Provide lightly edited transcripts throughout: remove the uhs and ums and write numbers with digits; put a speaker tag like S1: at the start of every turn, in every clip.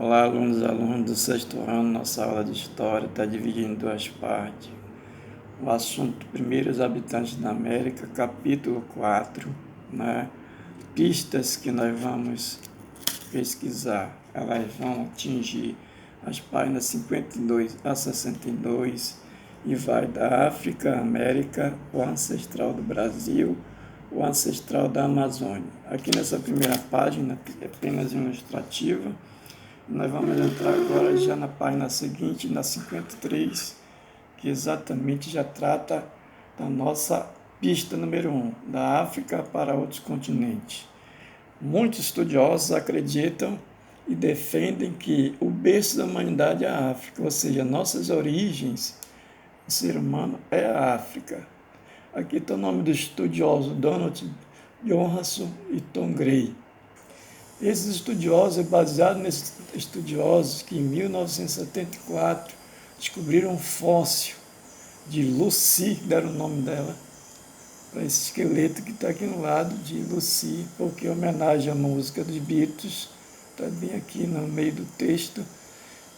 S1: Olá, alunos e alunos do sexto ano. Nossa aula de História está dividida em duas partes. O assunto: primeiros habitantes da América, capítulo 4, né? Pistas que nós vamos pesquisar. Elas vão atingir as páginas 52 a 62 e vai da África, América, o ancestral do Brasil, o ancestral da Amazônia. Aqui nessa primeira página, é apenas ilustrativa. Nós vamos entrar agora já na página seguinte, na 53, que exatamente já trata da nossa pista número 1, da África para outros continentes. Muitos estudiosos acreditam e defendem que o berço da humanidade é a África, ou seja, nossas origens, o ser humano é a África. Aqui está o nome dos estudiosos Donald Johansson e Tom Gray. Esses estudiosos, baseados nesses estudiosos que em 1974 descobriram um fóssil de Lucy, deram o nome dela, para esse esqueleto que está aqui no lado de Lucy, porque em homenagem à música dos Beatles, está bem aqui no meio do texto,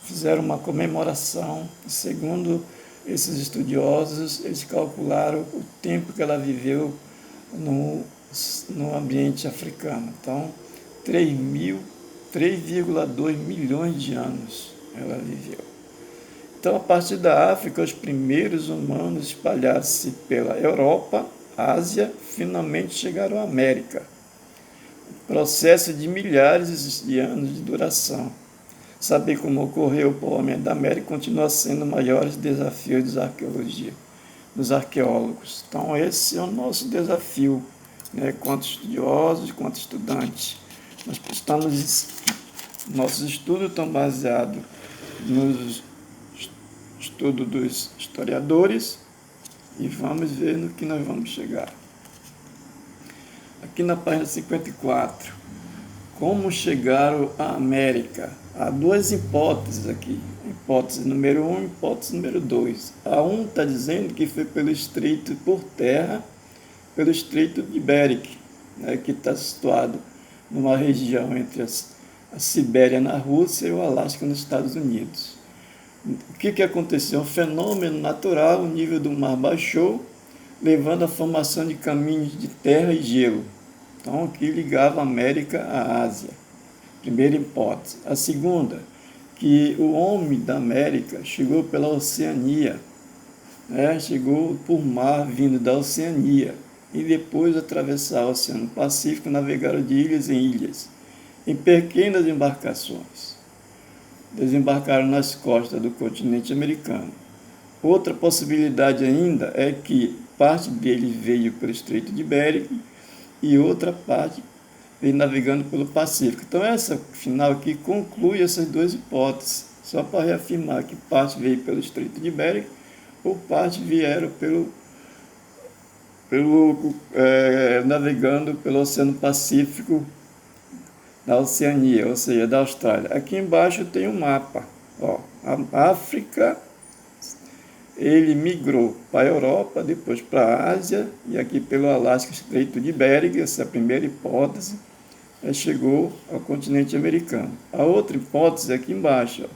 S1: fizeram uma comemoração, e segundo esses estudiosos, eles calcularam o tempo que ela viveu no ambiente africano. Então, 3,2 milhões de anos ela viveu. Então, a partir da África, os primeiros humanos espalharam-se pela Europa, Ásia, finalmente chegaram à América. Processo de milhares de anos de duração. Saber como ocorreu o povoamento da América continua sendo o maior desafio dos arqueólogos. Então, esse é o nosso desafio, né, quanto estudiosos, quanto estudantes. Nossos estudos estão baseados nos estudos dos historiadores e vamos ver no que nós vamos chegar. Aqui na página 54, como chegaram à América? Há duas hipóteses aqui, hipótese número 1 e hipótese número 2. A 1 está dizendo que foi pelo estreito por terra, pelo estreito de Bering, né, que está situado numa região entre a Sibéria na Rússia e o Alasca nos Estados Unidos. O que aconteceu? Um fenômeno natural, o nível do mar baixou, levando à formação de caminhos de terra e gelo. Então, aqui ligava a América à Ásia. Primeira hipótese. A segunda, que o homem da América chegou pela Oceania, né? Chegou por mar vindo da Oceania, e depois atravessar o Oceano Pacífico, navegaram de ilhas em ilhas, em pequenas embarcações. Desembarcaram nas costas do continente americano. Outra possibilidade ainda é que parte dele veio pelo Estreito de Bering e outra parte veio navegando pelo Pacífico. Então, essa final aqui conclui essas duas hipóteses, só para reafirmar que parte veio pelo Estreito de Bering ou parte vieram navegando pelo Oceano Pacífico da Oceania, ou seja, da Austrália. Aqui embaixo tem um mapa. Ó, a África, ele migrou para a Europa, depois para a Ásia, e aqui pelo Alasca, Estreito de Bering, essa é a primeira hipótese, chegou ao continente americano. A outra hipótese é aqui embaixo, ó,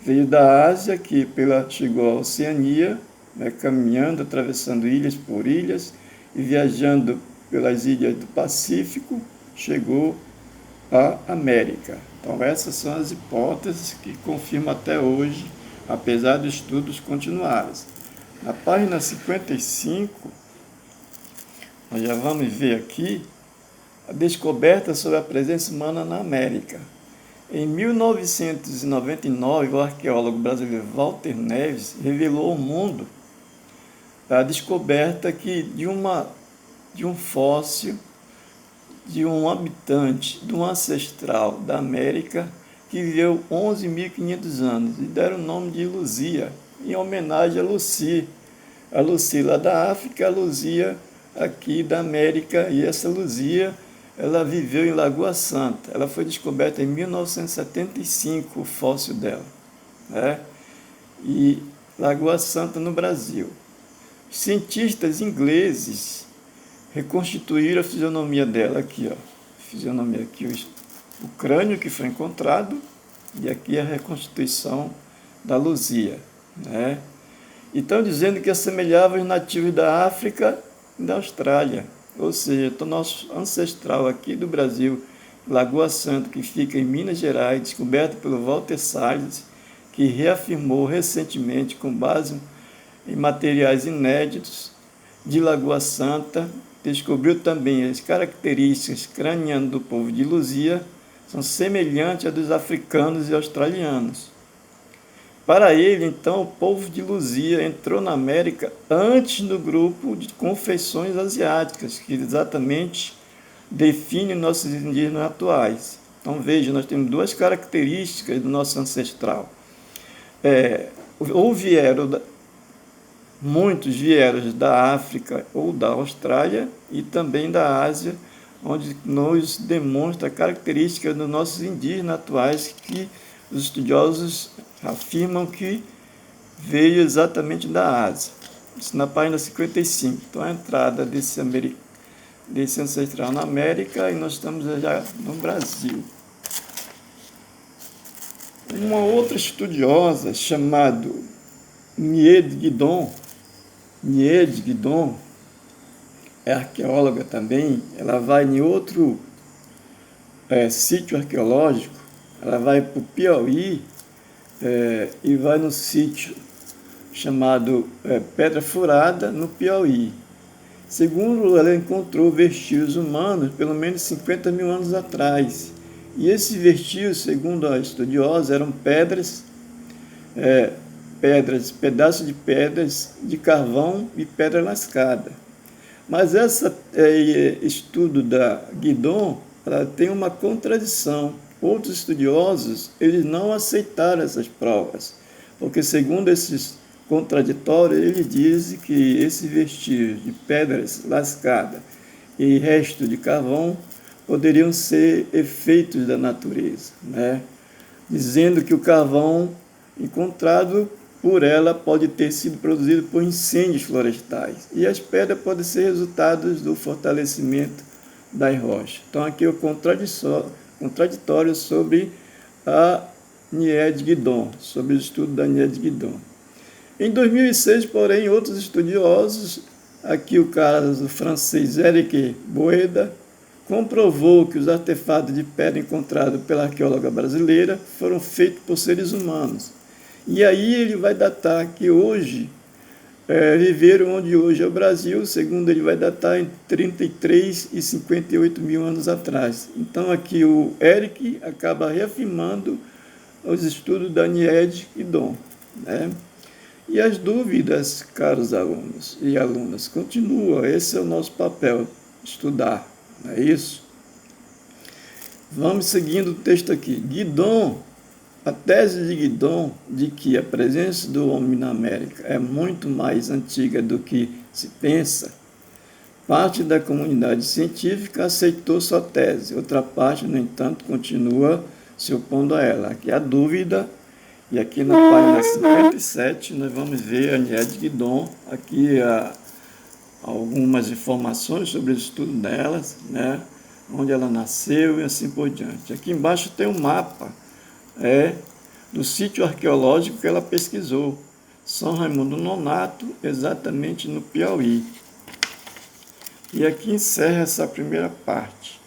S1: veio da Ásia, que chegou à Oceania, né, caminhando, atravessando ilhas por ilhas e viajando pelas ilhas do Pacífico, chegou à América. Então, essas são as hipóteses que confirmam até hoje, apesar dos estudos continuarem. Na página 55, nós já vamos ver aqui a descoberta sobre a presença humana na América. Em 1999, o arqueólogo brasileiro Walter Neves revelou ao mundo a descoberta de um fóssil de um habitante, de um ancestral da América que viveu 11.500 anos e deram o nome de Luzia, em homenagem a Lucy lá da África, a Luzia aqui da América, e essa Luzia ela viveu em Lagoa Santa. Ela foi descoberta em 1975, o fóssil dela, né? E Lagoa Santa, no Brasil. Cientistas ingleses reconstituíram a fisionomia dela aqui, ó. Fisionomia aqui, o crânio que foi encontrado, E aqui é a reconstituição da Luzia, né? E estão dizendo que assemelhava os nativos da África e da Austrália. Ou seja, o nosso ancestral aqui do Brasil, Lagoa Santa, que fica em Minas Gerais, descoberto pelo Walter Salles, que reafirmou recentemente, com base em materiais inéditos de Lagoa Santa, descobriu também as características cranianas do povo de Luzia, são semelhantes às dos africanos e australianos. Para ele, então, o povo de Luzia entrou na América antes do grupo de confeições asiáticas, que exatamente define nossos indígenas atuais. Então, veja, nós temos duas características do nosso ancestral. Muitos vieram da África ou da Austrália e também da Ásia, onde nos demonstra a característica dos nossos indígenas atuais, que os estudiosos afirmam que veio exatamente da Ásia. Isso na página 55. Então, a entrada desse ancestral na América, e nós estamos já no Brasil. Uma outra estudiosa chamada Nied Guidon é arqueóloga também. Ela vai em outro sítio arqueológico, ela vai para o Piauí e vai no sítio chamado Pedra Furada, no Piauí. Segundo ela, encontrou vestígios humanos pelo menos 50 mil anos atrás. E esses vestígios, segundo a estudiosa, eram pedaços de pedras de carvão e pedra lascada. Mas esse estudo da Guidon, ela tem uma contradição. Outros estudiosos, eles não aceitaram essas provas, porque segundo esses contraditórios, eles dizem que esses vestígios de pedras lascadas e resto de carvão poderiam ser efeitos da natureza, né? Dizendo que o carvão encontrado por ela pode ter sido produzido por incêndios florestais e as pedras podem ser resultados do fortalecimento das rochas. Então aqui é o contraditório sobre a Nied Guidon, sobre o estudo da Nied Guidon. Em 2006, porém, outros estudiosos, aqui o caso francês Éric Boeda, comprovou que os artefatos de pedra encontrados pela arqueóloga brasileira foram feitos por seres humanos. E aí ele vai datar que hoje, viveram onde hoje é o Brasil, segundo ele vai datar em 33 e 58 mil anos atrás. Então aqui o Éric acaba reafirmando os estudos da Nied Guidon, né? E as dúvidas, caros alunos e alunas, continuam. Esse é o nosso papel, estudar, não é isso? Vamos seguindo o texto aqui. Guidon, a tese de Guidon de que a presença do homem na América é muito mais antiga do que se pensa, parte da comunidade científica aceitou sua tese, outra parte, no entanto, continua se opondo a ela. Aqui a dúvida. E aqui na página 57 nós vamos ver a Nied Guidon, aqui algumas informações sobre o estudo delas, né? Onde ela nasceu e assim por diante. Aqui embaixo tem um mapa do sítio arqueológico que ela pesquisou, São Raimundo Nonato, exatamente no Piauí. E aqui encerra essa primeira parte.